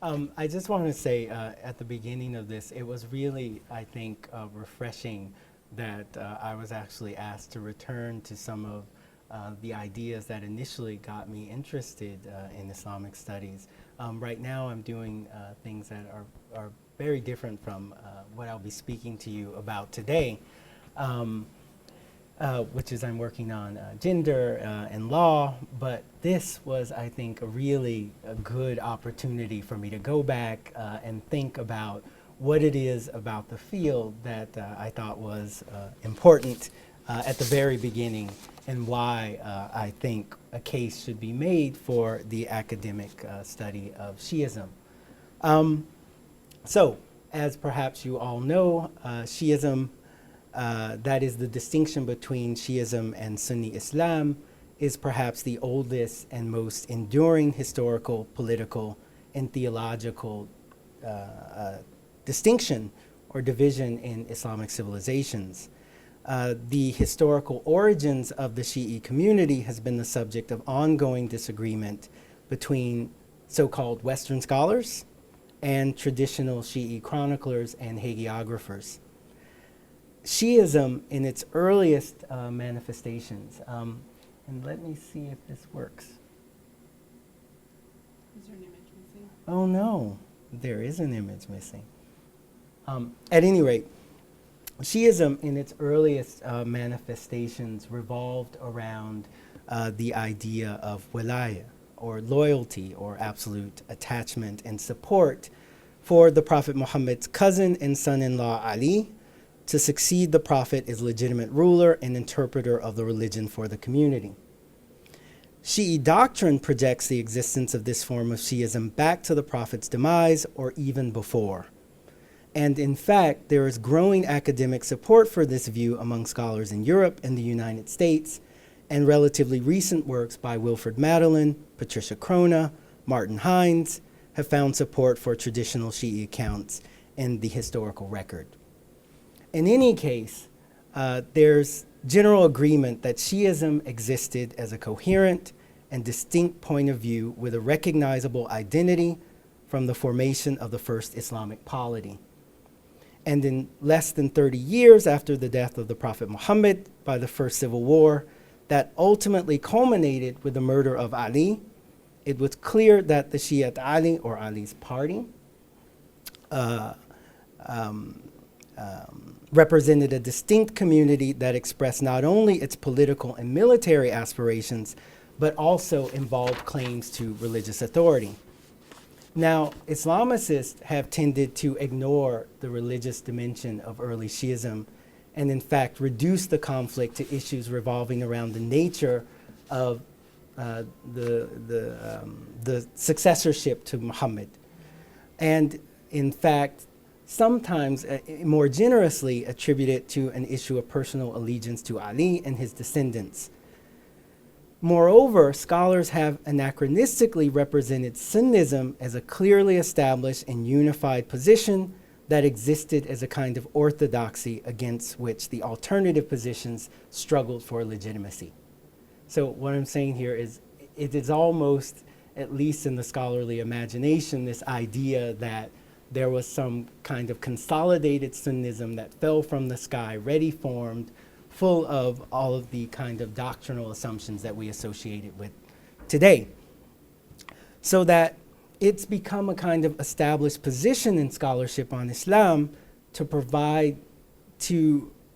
I just want to say at the beginning of this, it was really, I think, refreshing that I was actually asked to return to some of the ideas that initially got me interested in Islamic studies. Right now, I'm doing things that are very different from what I'll be speaking to you about today. Which is I'm working on gender and law, but this was, I think, a good opportunity for me to go back and think about what it is about the field that I thought was important at the very beginning, and why I think a case should be made for the academic study of Shi'ism. So, as perhaps you all know, Shi'ism, that is the distinction between Shi'ism and Sunni Islam, is perhaps the oldest and most enduring historical, political, and theological distinction or division in Islamic civilizations. The historical origins of the Shi'i community has been the subject of ongoing disagreement between so-called Western scholars and traditional Shi'i chroniclers and hagiographers. Shi'ism in its earliest manifestations, and let me see if this works. Is there an image missing? Oh no, there is an image missing. At any rate, Shi'ism in its earliest manifestations revolved around the idea of wilaya, or loyalty, or absolute attachment and support for the Prophet Muhammad's cousin and son-in-law Ali, to succeed the Prophet as legitimate ruler and interpreter of the religion for the community. Shi'i doctrine projects the existence of this form of Shi'ism back to the Prophet's demise or even before. And in fact, there is growing academic support for this view among scholars in Europe and the United States, and relatively recent works by Wilfred Madeline, Patricia Crona, Martin Hines have found support for traditional Shi'i accounts in the historical record. In any case, there's general agreement that Shi'ism existed as a coherent and distinct point of view with a recognizable identity from the formation of the first Islamic polity. And in less than 30 years after the death of the Prophet Muhammad by the First Civil War, that ultimately culminated with the murder of Ali, it was clear that the Shi'at Ali, or Ali's party, represented a distinct community that expressed not only its political and military aspirations, but also involved claims to religious authority. Now, Islamicists have tended to ignore the religious dimension of early Shi'ism, and in fact reduce the conflict to issues revolving around the nature of the successorship to Muhammad. And in fact, sometimes more generously attribute it to an issue of personal allegiance to Ali and his descendants. Moreover, scholars have anachronistically represented Sunnism as a clearly established and unified position that existed as a kind of orthodoxy against which the alternative positions struggled for legitimacy. So what I'm saying here is it is almost, at least in the scholarly imagination, this idea that there was some kind of consolidated Sunnism that fell from the sky, ready formed, full of all of the kind of doctrinal assumptions that we associate it with today. So that it's become a kind of established position in scholarship on Islam to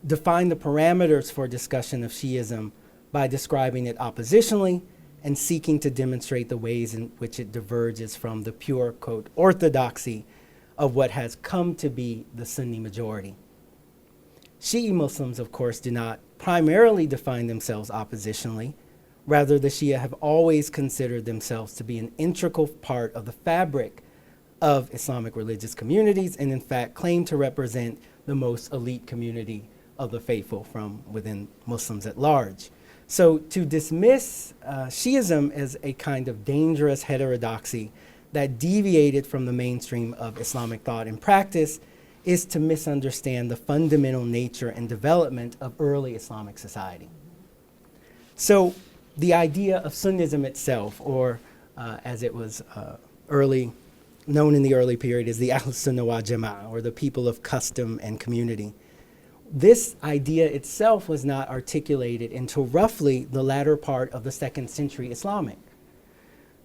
define the parameters for discussion of Shi'ism by describing it oppositionally and seeking to demonstrate the ways in which it diverges from the pure, quote, orthodoxy of what has come to be the Sunni majority. Shi'i Muslims, of course, do not primarily define themselves oppositionally. Rather, the Shia have always considered themselves to be an integral part of the fabric of Islamic religious communities, and in fact claim to represent the most elite community of the faithful from within Muslims at large. So to dismiss Shi'ism as a kind of dangerous heterodoxy that deviated from the mainstream of Islamic thought and practice is to misunderstand the fundamental nature and development of early Islamic society. So the idea of Sunnism itself, or as it was early known in the early period as the Ahl-Sunnah wal Jama'ah, or the people of custom and community. This idea itself was not articulated until roughly the latter part of the 2nd century Islamic.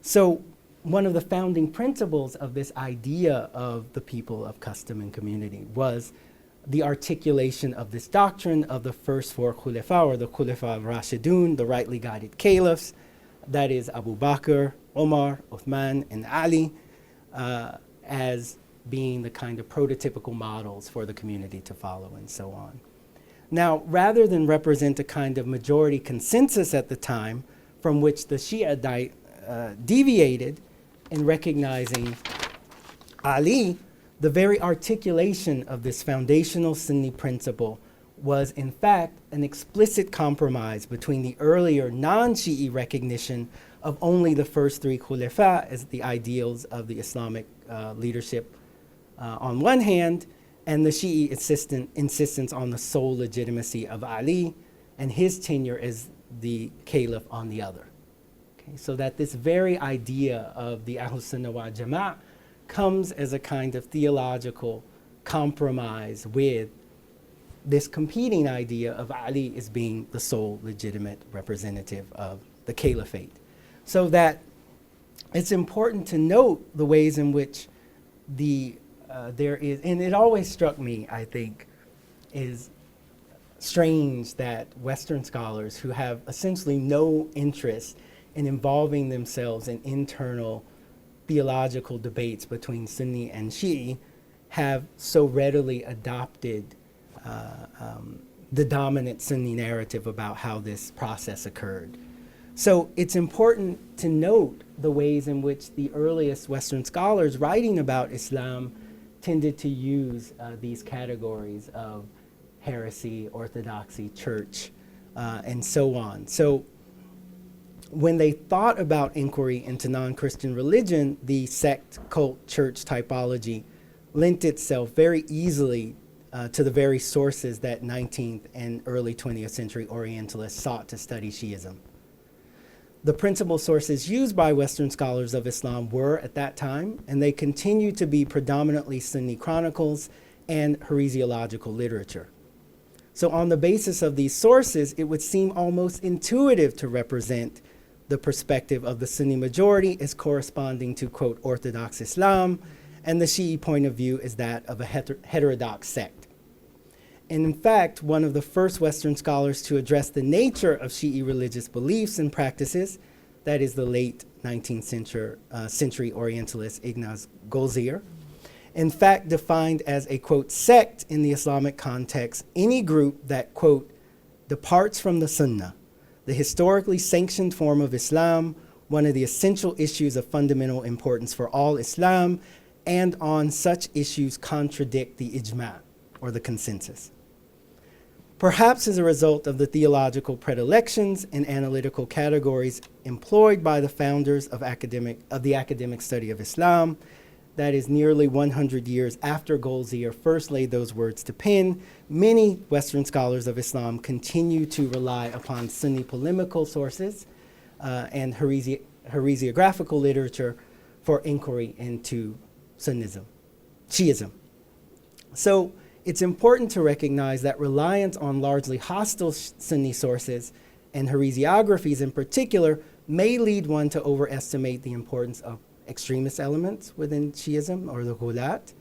So one of the founding principles of this idea of the people of custom and community was the articulation of this doctrine of the first 4 Khulafa, or the Khulafa Rashidun, the rightly guided caliphs, that is Abu Bakr, Omar, Uthman, and Ali, as being the kind of prototypical models for the community to follow and so on. Now, rather than represent a kind of majority consensus at the time from which the Shia deviated in recognizing Ali, the very articulation of this foundational Sunni principle was in fact an explicit compromise between the earlier non-Shi'i recognition of only the first 3 Khulafa as the ideals of the Islamic leadership on one hand, and the Shi'i insistence on the sole legitimacy of Ali and his tenure as the caliph on the other. Okay, so that this very idea of the Ahl-Sunnah wal Jama'ah comes as a kind of theological compromise with this competing idea of Ali as being the sole legitimate representative of the caliphate. So that it's important to note the ways in which there is, and it always struck me, I think, is strange that Western scholars who have essentially no interest in involving themselves in internal theological debates between Sunni and Shi'i have so readily adopted the dominant Sunni narrative about how this process occurred. So it's important to note the ways in which the earliest Western scholars writing about Islam tended to use these categories of heresy, orthodoxy, church, and so on. So when they thought about inquiry into non-Christian religion, the sect, cult, church typology lent itself very easily to the very sources that 19th and early 20th century Orientalists sought to study Shi'ism. The principal sources used by Western scholars of Islam were, at that time, and they continue to be, predominantly Sunni chronicles and heresiological literature. So on the basis of these sources, it would seem almost intuitive to represent the perspective of the Sunni majority as corresponding to, quote, Orthodox Islam, and the Shi'i point of view is that of a heterodox sect. And in fact, one of the first Western scholars to address the nature of Shi'i religious beliefs and practices, that is the late 19th century Orientalist Ignaz Goldziher, in fact defined as a, quote, sect in the Islamic context, any group that, quote, departs from the Sunnah, the historically sanctioned form of Islam, one of the essential issues of fundamental importance for all Islam, and on such issues contradict the ijma', or the consensus. Perhaps as a result of the theological predilections and analytical categories employed by the founders of the academic study of Islam, that is nearly 100 years after Goldziher first laid those words to pen, many Western scholars of Islam continue to rely upon Sunni polemical sources and heresiographical literature for inquiry into Sunnism, Shi'ism. So it's important to recognize that reliance on largely hostile Sunni sources and heresiographies in particular may lead one to overestimate the importance of extremist elements within Shi'ism, or the Ghulat,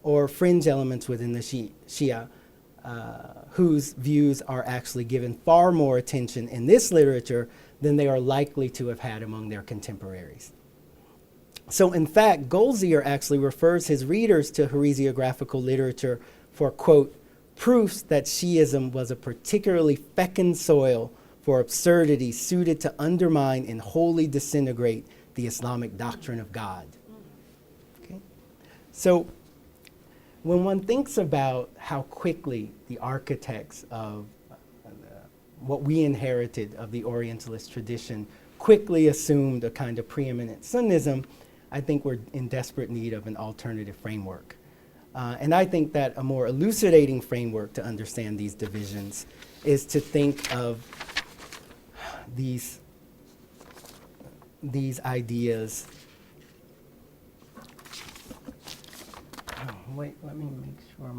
or fringe elements within the Shia, whose views are actually given far more attention in this literature than they are likely to have had among their contemporaries. So in fact, Goldziher actually refers his readers to heresiographical literature for, quote, proofs that Shi'ism was a particularly fecund soil for absurdity suited to undermine and wholly disintegrate the Islamic doctrine of God. Okay? So when one thinks about how quickly the architects of what we inherited of the Orientalist tradition quickly assumed a kind of preeminent Sunnism, I think we're in desperate need of an alternative framework. And I think that a more elucidating framework to understand these divisions is to think of these ideas wait, let me make sure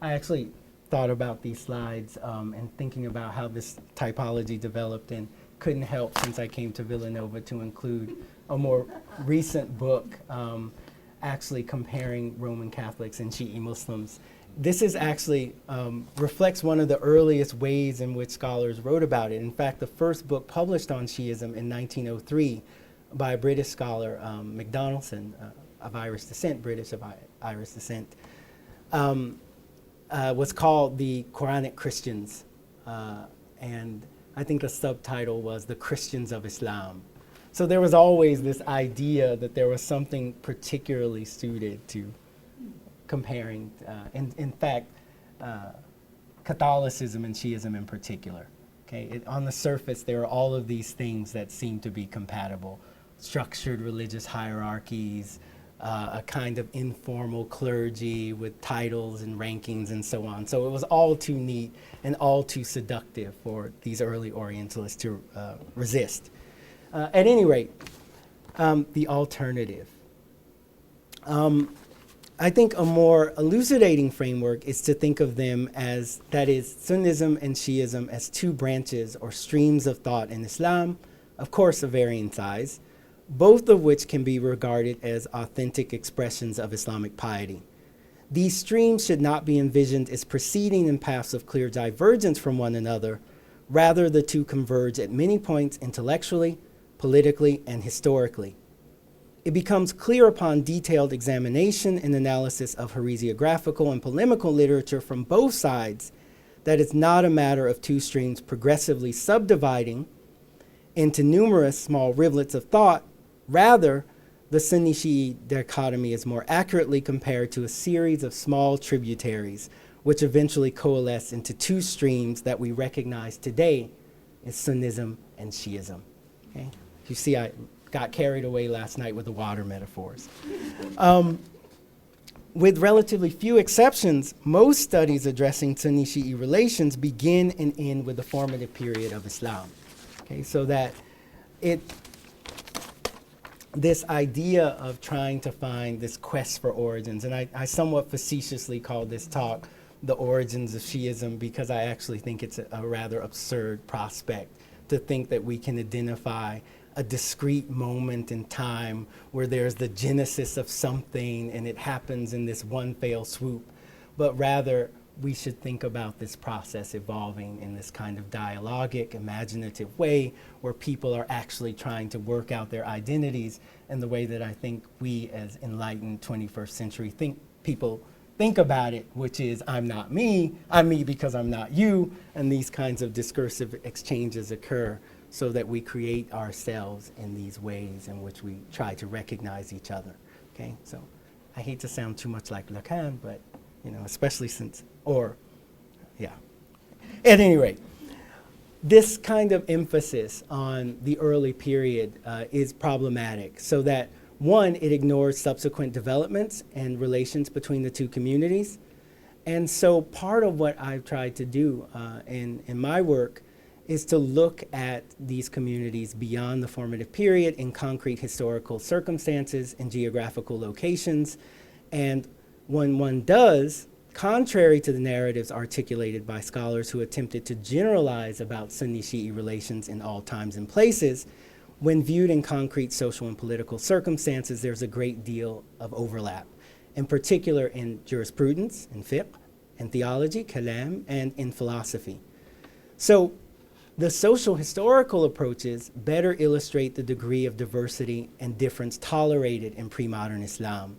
I actually thought about these slides and thinking about how this typology developed, and couldn't help, since I came to Villanova, to include a more recent book actually comparing Roman Catholics and Shi'i Muslims. This is actually reflects one of the earliest ways in which scholars wrote about it. In fact, the first book published on Shi'ism in 1903 by a British scholar, MacDonaldson, of Irish descent, British of Irish descent, was called The Quranic Christians, and I think the subtitle was The Christians of Islam. So there was always this idea that there was something particularly suited to comparing, in fact, Catholicism and Shi'ism in particular. Okay, on the surface, there are all of these things that seem to be compatible: structured religious hierarchies, a kind of informal clergy with titles and rankings and so on. So it was all too neat and all too seductive for these early Orientalists to resist. At any rate, the alternative. I think a more elucidating framework is to think of them as, that is, Sunnism and Shi'ism as two branches or streams of thought in Islam, of course of varying size, both of which can be regarded as authentic expressions of Islamic piety. These streams should not be envisioned as proceeding in paths of clear divergence from one another. Rather, the two converge at many points intellectually, politically, and historically. It becomes clear upon detailed examination and analysis of hagiographical and polemical literature from both sides that it's not a matter of two streams progressively subdividing into numerous small rivulets of thought. Rather, the Sunni-Shi'i dichotomy is more accurately compared to a series of small tributaries, which eventually coalesce into two streams that we recognize today as Sunnism and Shi'ism. Okay? You see, I got carried away last night with the water metaphors. With relatively few exceptions, most studies addressing Sunni-Shi'i relations begin and end with the formative period of Islam. Okay, so that this idea of trying to find this quest for origins, and I somewhat facetiously call this talk The Origins of Shi'ism, because I actually think it's a rather absurd prospect to think that we can identify a discrete moment in time where there's the genesis of something and it happens in this one fell swoop, but rather we should think about this process evolving in this kind of dialogic, imaginative way where people are actually trying to work out their identities in the way that I think we as enlightened 21st century people think about it, which is I'm not me, I'm me because I'm not you, and these kinds of discursive exchanges occur so that we create ourselves in these ways in which we try to recognize each other. Okay, so I hate to sound too much like Lacan, but especially since, at any rate, this kind of emphasis on the early period is problematic, so that one, it ignores subsequent developments and relations between the two communities. And so part of what I've tried to do in my work is to look at these communities beyond the formative period in concrete historical circumstances and geographical locations. And when one does, contrary to the narratives articulated by scholars who attempted to generalize about Sunni-Shi'i relations in all times and places, when viewed in concrete social and political circumstances, there's a great deal of overlap, in particular in jurisprudence, in fiqh, in theology, kalam, and in philosophy. So the social historical approaches better illustrate the degree of diversity and difference tolerated in pre-modern Islam,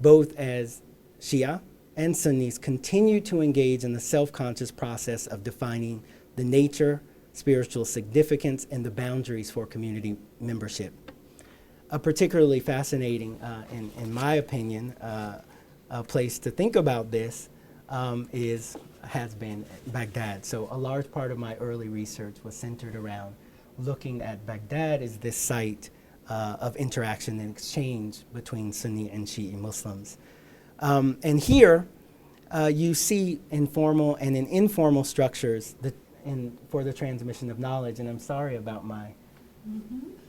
both as Shia and Sunnis continue to engage in the self-conscious process of defining the nature, spiritual significance, and the boundaries for community membership. A particularly fascinating, in my opinion, a place to think about this has been Baghdad. So a large part of my early research was centered around looking at Baghdad as this site of interaction and exchange between Sunni and Shi'i Muslims. And here you see informal and informal structures for the transmission of knowledge. And I'm sorry about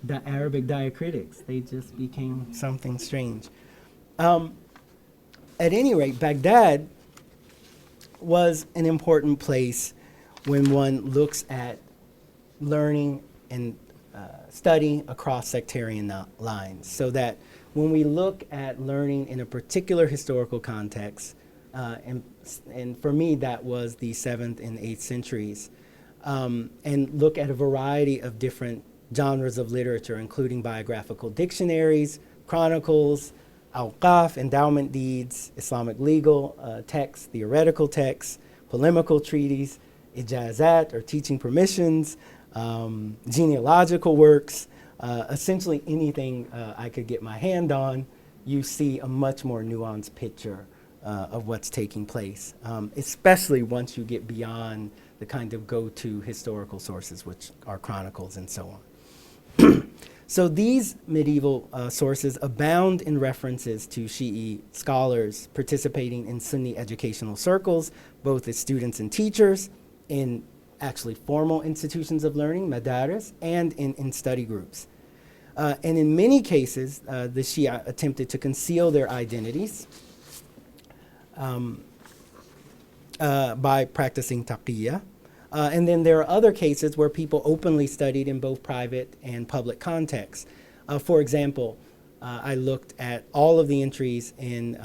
the Arabic diacritics. They just became something strange. at any rate, Baghdad was an important place when one looks at learning and study across sectarian lines, so that when we look at learning in a particular historical context, and for me that was the 7th and 8th centuries, and look at a variety of different genres of literature, including biographical dictionaries, chronicles, awqaf, endowment deeds, Islamic legal texts, theoretical texts, polemical treaties, ijazat or teaching permissions, genealogical works, essentially anything I could get my hand on, you see a much more nuanced picture of what's taking place, especially once you get beyond the kind of go-to historical sources, which are chronicles and so on. So these medieval sources abound in references to Shi'i scholars participating in Sunni educational circles, both as students and teachers, in actually formal institutions of learning, madaris, and in study groups. And in many cases, the Shia attempted to conceal their identities by practicing taqiyya. And then there are other cases where people openly studied in both private and public contexts. For example, I looked at all of the entries in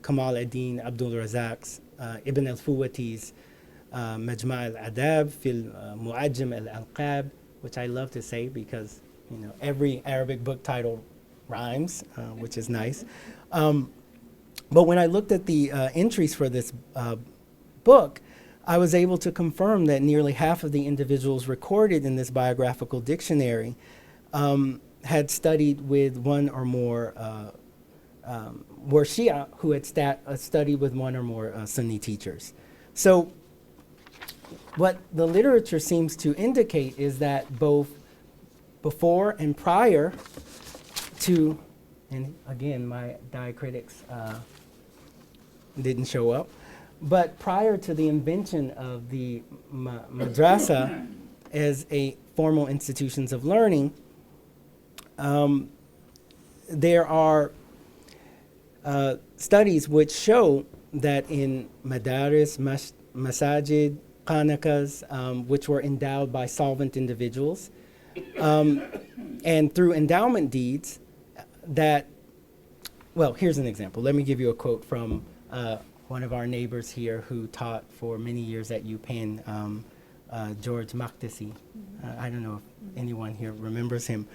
Kamal ad-Din Abdul Razak's Ibn al-Fuwati's Majma' al-Adab fil Mu'ajjam al-Alqab, which I love to say because every Arabic book title rhymes, which is nice. But when I looked at the entries for this book, I was able to confirm that nearly half of the individuals recorded in this biographical dictionary had studied with one or more, were Shia who had studied with one or more Sunni teachers. So what the literature seems to indicate is that both before and prior to, and again, my diacritics didn't show up, but prior to the invention of the madrasa as a formal institutions of learning, there are studies which show that in madaris, masajid, khanakas, which were endowed by solvent individuals, and through endowment deeds, that, well, here's an example. Let me give you a quote from one of our neighbors here who taught for many years at UPenn, George Makdisi. I don't know if anyone here remembers him.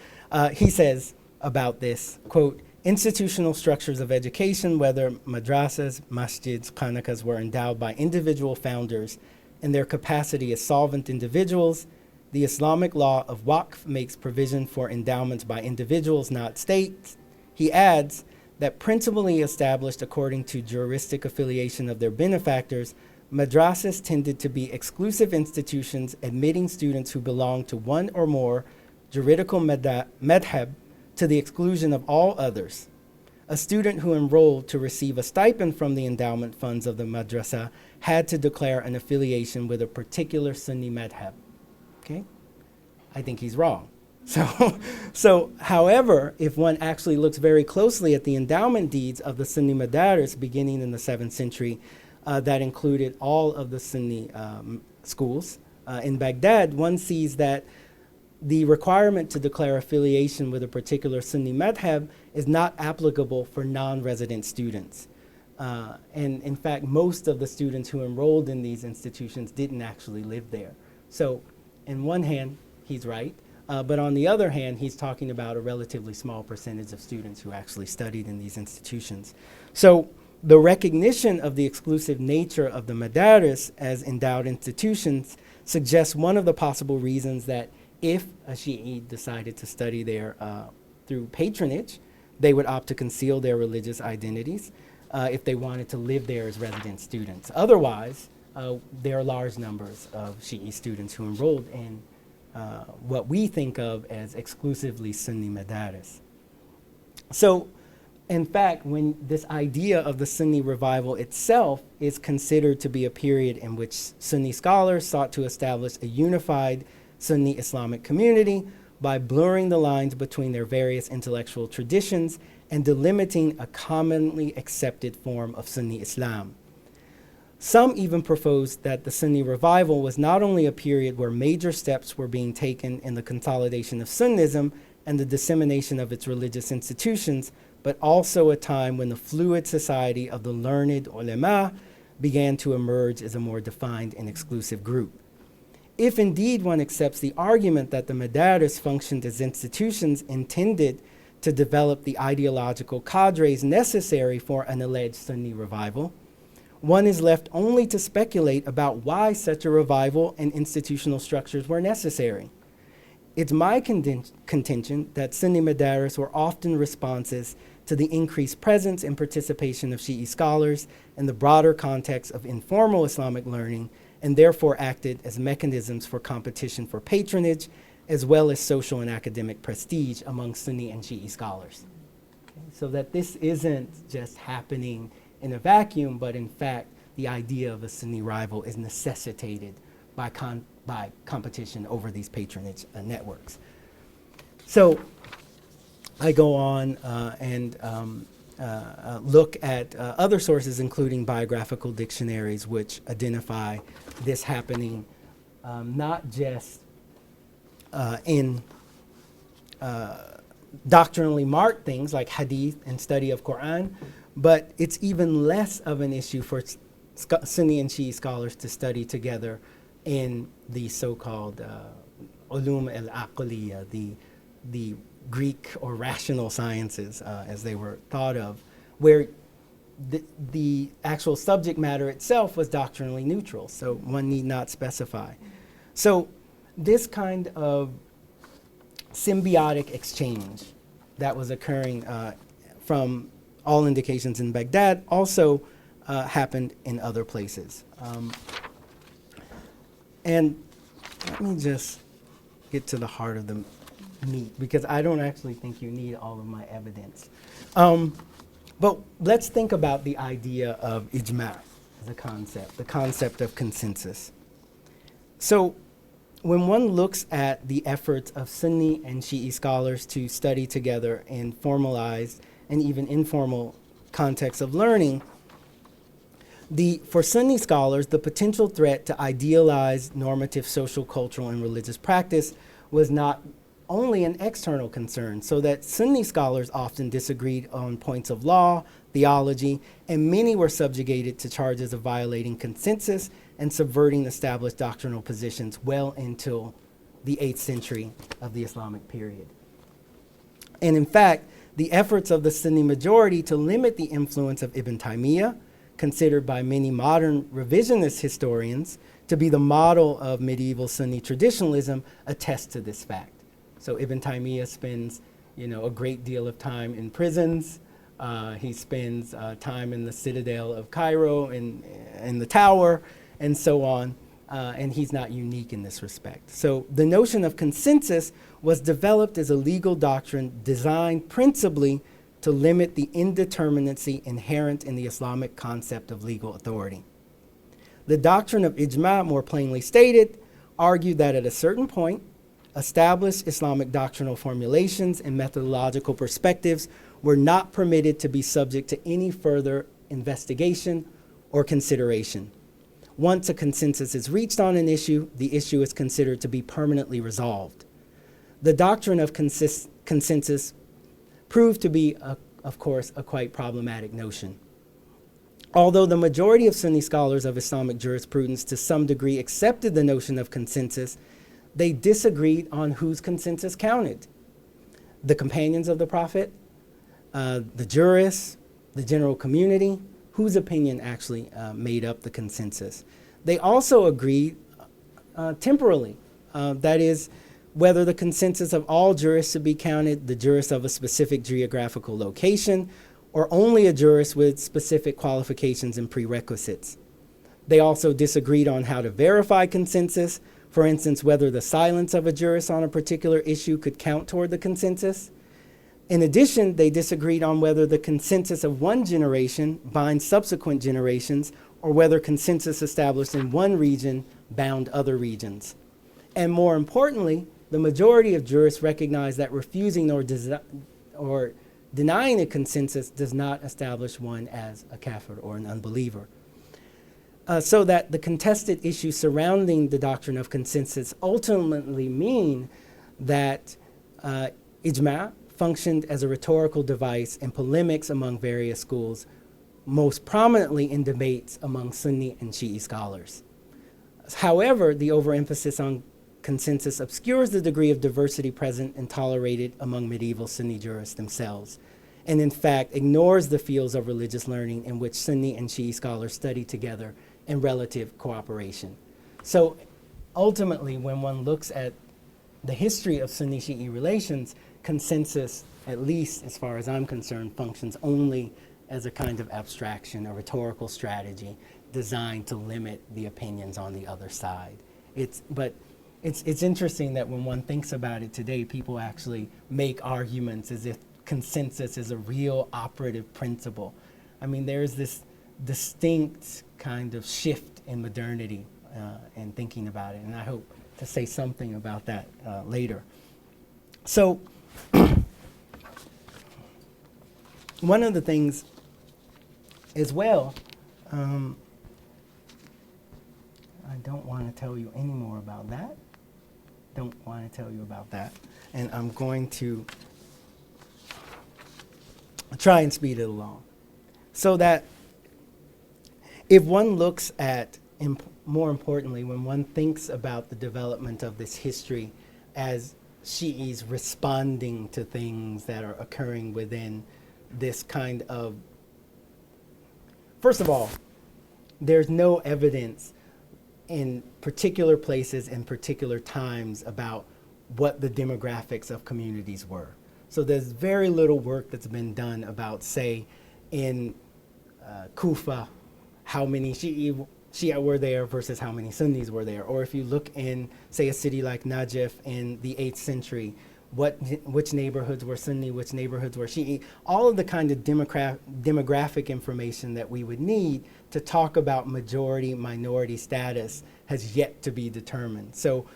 He says about this, quote, institutional structures of education, whether madrasas, masjids, khanakas, were endowed by individual founders in their capacity as solvent individuals. The Islamic law of waqf makes provision for endowments by individuals, not states. He adds that principally established according to juristic affiliation of their benefactors, madrasas tended to be exclusive institutions admitting students who belonged to one or more juridical madhab to the exclusion of all others. A student who enrolled to receive a stipend from the endowment funds of the madrasa had to declare an affiliation with a particular Sunni madhab. Okay? I think he's wrong. So, however, if one actually looks very closely at the endowment deeds of the Sunni madaris beginning in the 7th century, that included all of the Sunni schools in Baghdad, one sees that the requirement to declare affiliation with a particular Sunni madhab is not applicable for non-resident students. And in fact, most of the students who enrolled in these institutions didn't actually live there. So, in one hand, he's right. But on the other hand, he's talking about a relatively small percentage of students who actually studied in these institutions. So the recognition of the exclusive nature of the madaris as endowed institutions suggests one of the possible reasons that if a Shi'i decided to study there through patronage, they would opt to conceal their religious identities if they wanted to live there as resident students. Otherwise, there are large numbers of Shi'i students who enrolled in what we think of as exclusively Sunni madaris. So, in fact, when this idea of the Sunni revival itself is considered to be a period in which Sunni scholars sought to establish a unified Sunni Islamic community by blurring the lines between their various intellectual traditions and delimiting a commonly accepted form of Sunni Islam. Some even proposed that the Sunni revival was not only a period where major steps were being taken in the consolidation of Sunnism and the dissemination of its religious institutions, but also a time when the fluid society of the learned ulama began to emerge as a more defined and exclusive group. If indeed one accepts the argument that the madaris functioned as institutions intended to develop the ideological cadres necessary for an alleged Sunni revival, one is left only to speculate about why such a revival and institutional structures were necessary. It's my contention that Sunni madaris were often responses to the increased presence and participation of Shi'i scholars in the broader context of informal Islamic learning, and therefore acted as mechanisms for competition for patronage, as well as social and academic prestige among Sunni and Shi'i scholars. Okay? So that this isn't just happening in a vacuum, but in fact, the idea of a Sunni rival is necessitated by competition over these patronage networks. So I go on and look at other sources, including biographical dictionaries, which identify this happening not just in doctrinally marked things like hadith and study of Quran, but it's even less of an issue for Sunni and Shi'i scholars to study together in the so-called ulum al-aqliya, the Greek or rational sciences, as they were thought of, where the actual subject matter itself was doctrinally neutral, so one need not specify. So this kind of symbiotic exchange that was occurring from all indications in Baghdad also happened in other places. And let me just get to the heart of the meat, because I don't actually think you need all of my evidence. But let's think about the idea of ijma' as a concept, the concept of consensus. So when one looks at the efforts of Sunni and Shi'i scholars to study together in formalized and even informal contexts of learning, for Sunni scholars, the potential threat to idealized normative social, cultural, and religious practice was not only an external concern, so that Sunni scholars often disagreed on points of law, theology, and many were subjugated to charges of violating consensus and subverting established doctrinal positions well into the 8th century of the Islamic period. And in fact, the efforts of the Sunni majority to limit the influence of Ibn Taymiyyah, considered by many modern revisionist historians to be the model of medieval Sunni traditionalism, attest to this fact. So Ibn Taymiyyah spends, a great deal of time in prisons. He spends time in the citadel of Cairo and in the tower and so on. And he's not unique in this respect. So the notion of consensus was developed as a legal doctrine designed principally to limit the indeterminacy inherent in the Islamic concept of legal authority. The doctrine of ijma', more plainly stated, argued that at a certain point, established Islamic doctrinal formulations and methodological perspectives were not permitted to be subject to any further investigation or consideration. Once a consensus is reached on an issue, the issue is considered to be permanently resolved. The doctrine of consensus proved to be, of course, a quite problematic notion. Although the majority of Sunni scholars of Islamic jurisprudence to some degree accepted the notion of consensus, they disagreed on whose consensus counted. The companions of the Prophet, the jurists, the general community, whose opinion actually made up the consensus. They also agreed temporally, that is, whether the consensus of all jurists should be counted, the jurist of a specific geographical location, or only a jurist with specific qualifications and prerequisites. They also disagreed on how to verify consensus, for instance, whether the silence of a jurist on a particular issue could count toward the consensus. In addition, they disagreed on whether the consensus of one generation binds subsequent generations, or whether consensus established in one region bound other regions. And more importantly, the majority of jurists recognized that refusing or denying a consensus does not establish one as a kafir or an unbeliever. So that the contested issues surrounding the doctrine of consensus ultimately mean that ijma' functioned as a rhetorical device in polemics among various schools, most prominently in debates among Sunni and Shi'i scholars. However, the overemphasis on consensus obscures the degree of diversity present and tolerated among medieval Sunni jurists themselves, and in fact ignores the fields of religious learning in which Sunni and Shi'i scholars study together in relative cooperation. So ultimately, when one looks at the history of Sunni-Shi'i relations, consensus, at least as far as I'm concerned, functions only as a kind of abstraction, a rhetorical strategy designed to limit the opinions on the other side. But it's interesting that when one thinks about it today, people actually make arguments as if consensus is a real operative principle. I mean, there's this distinct kind of shift in modernity and thinking about it, and I hope to say something about that later. So one of the things as well, I don't want to tell you any more about that. Don't want to tell you about that. And I'm going to try and speed it along. So that if one looks at, more importantly, when one thinks about the development of this history as Shi'is responding to things that are occurring within this kind of, first of all, there's no evidence in particular places and particular times about what the demographics of communities were. So there's very little work that's been done about, say, in Kufa, how many Shia were there versus how many Sunnis were there. Or if you look in, say, a city like Najaf in the 8th century, which neighborhoods were Sunni, which neighborhoods were Shi'i, all of the kind of demographic information that we would need to talk about majority-minority status has yet to be determined. So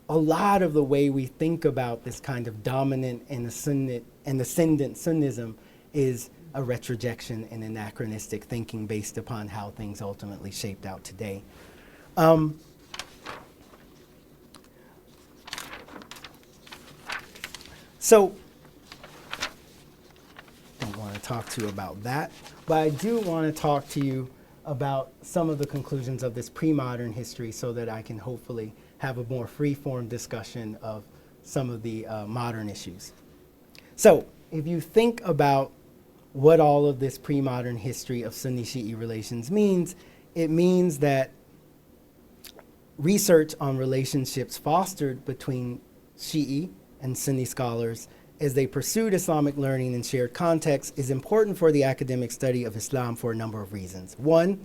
a lot of the way we think about this kind of dominant and ascendant Sunnism is a retrojection and anachronistic thinking based upon how things ultimately shaped out today. So, don't want to talk to you about that, but I do want to talk to you about some of the conclusions of this pre-modern history so that I can hopefully have a more free-form discussion of some of the modern issues. So, if you think about what all of this pre-modern history of Sunni-Shi'i relations means, it means that research on relationships fostered between Shi'i and Sunni scholars as they pursued Islamic learning in shared context is important for the academic study of Islam for a number of reasons. One,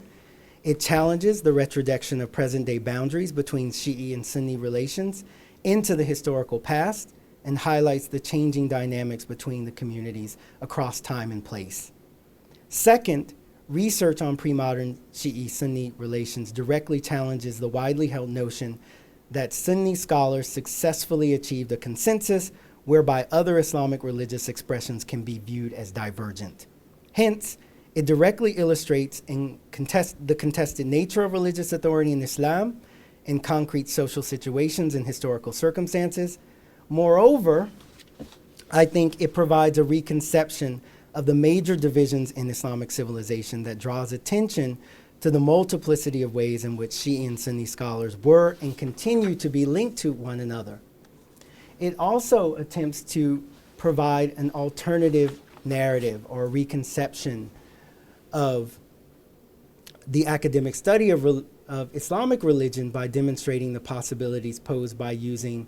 it challenges the retrojection of present-day boundaries between Shi'i and Sunni relations into the historical past and highlights the changing dynamics between the communities across time and place. Second, research on pre-modern Shi'i-Sunni relations directly challenges the widely held notion that Sunni scholars successfully achieved a consensus whereby other Islamic religious expressions can be viewed as divergent. Hence, it directly illustrates the contested nature of religious authority in Islam in concrete social situations and historical circumstances. Moreover, I think it provides a reconception of the major divisions in Islamic civilization that draws attention to the multiplicity of ways in which Shi'i and Sunni scholars were and continue to be linked to one another. It also attempts to provide an alternative narrative or reconception of the academic study of Islamic religion by demonstrating the possibilities posed by using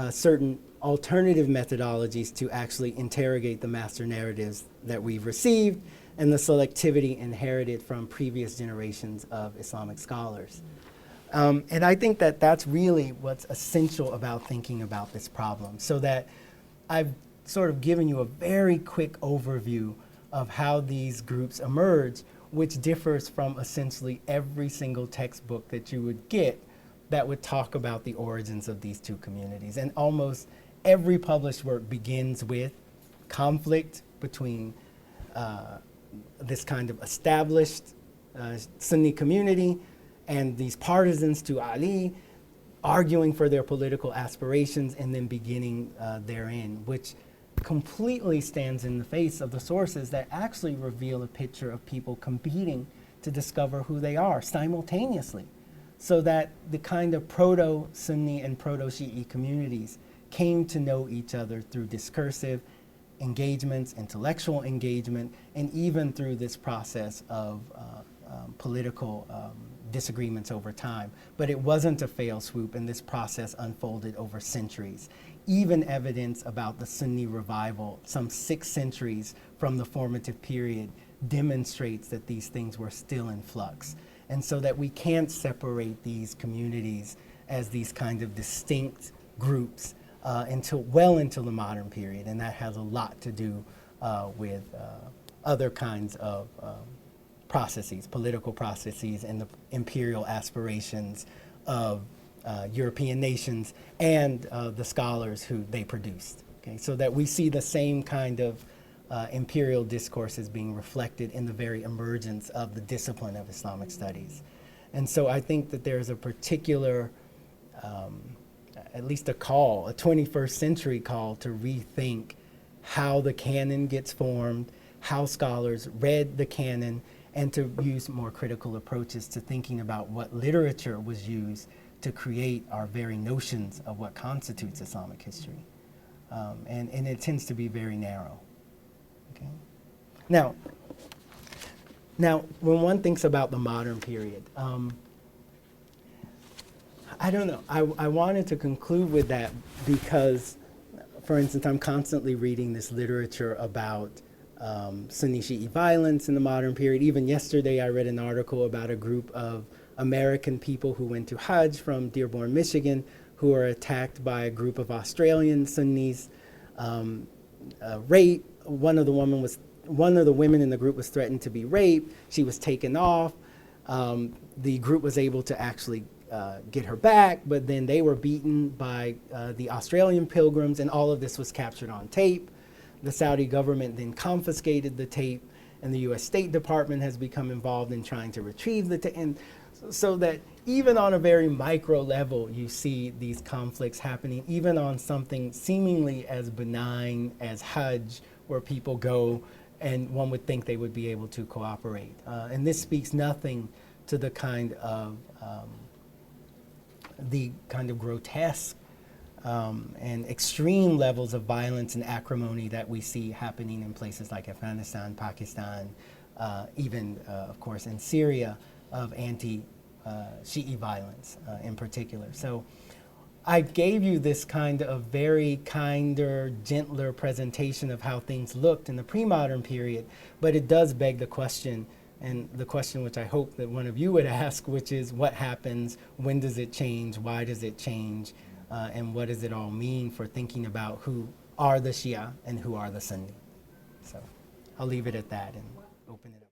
certain alternative methodologies to actually interrogate the master narratives that we've received and the selectivity inherited from previous generations of Islamic scholars. And I think that that's really what's essential about thinking about this problem, so that I've sort of given you a very quick overview of how these groups emerge, which differs from essentially every single textbook that you would get that would talk about the origins of these two communities. And almost every published work begins with conflict between this kind of established Sunni community and these partisans to Ali, arguing for their political aspirations and then beginning therein, which completely stands in the face of the sources that actually reveal a picture of people competing to discover who they are simultaneously, so that the kind of proto-Sunni and proto-Shi'i communities came to know each other through discursive engagements, intellectual engagement, and even through this process of political disagreements over time. But it wasn't a fail swoop, and this process unfolded over centuries. Even evidence about the Sunni revival, some 6 centuries from the formative period, demonstrates that these things were still in flux. And so that we can't separate these communities as these kind of distinct groups until well into the modern period. And that has a lot to do with other kinds of processes, political processes, and the imperial aspirations of European nations and the scholars who they produced. Okay? So that we see the same kind of imperial discourses being reflected in the very emergence of the discipline of Islamic studies. And so I think that there's a particular, at least a call, a 21st century call to rethink how the canon gets formed, how scholars read the canon, and to use more critical approaches to thinking about what literature was used to create our very notions of what constitutes Islamic history. And it tends to be very narrow. Okay? Now, when one thinks about the modern period, I don't know. I wanted to conclude with that because, for instance, I'm constantly reading this literature about Sunni Shi'i violence in the modern period. Even yesterday, I read an article about a group of American people who went to Hajj from Dearborn, Michigan, who were attacked by a group of Australian Sunnis, raped. One of the women in the group was threatened to be raped. She was taken off. The group was able to actually get her back, but then they were beaten by the Australian pilgrims, and all of this was captured on tape. The Saudi government then confiscated the tape, and the U.S. State Department has become involved in trying to retrieve the tape. And so that even on a very micro level, you see these conflicts happening, even on something seemingly as benign as Hajj, where people go and one would think they would be able to cooperate. And this speaks nothing to the kind of grotesque and extreme levels of violence and acrimony that we see happening in places like Afghanistan, Pakistan, even, of course, in Syria, of anti-Shi'i violence in particular. So I gave you this kind of very kinder, gentler presentation of how things looked in the pre-modern period, but it does beg the question, and the question which I hope that one of you would ask, which is what happens, when does it change, why does it change, and what does it all mean for thinking about who are the Shia and who are the Sunni. So I'll leave it at that and open it up.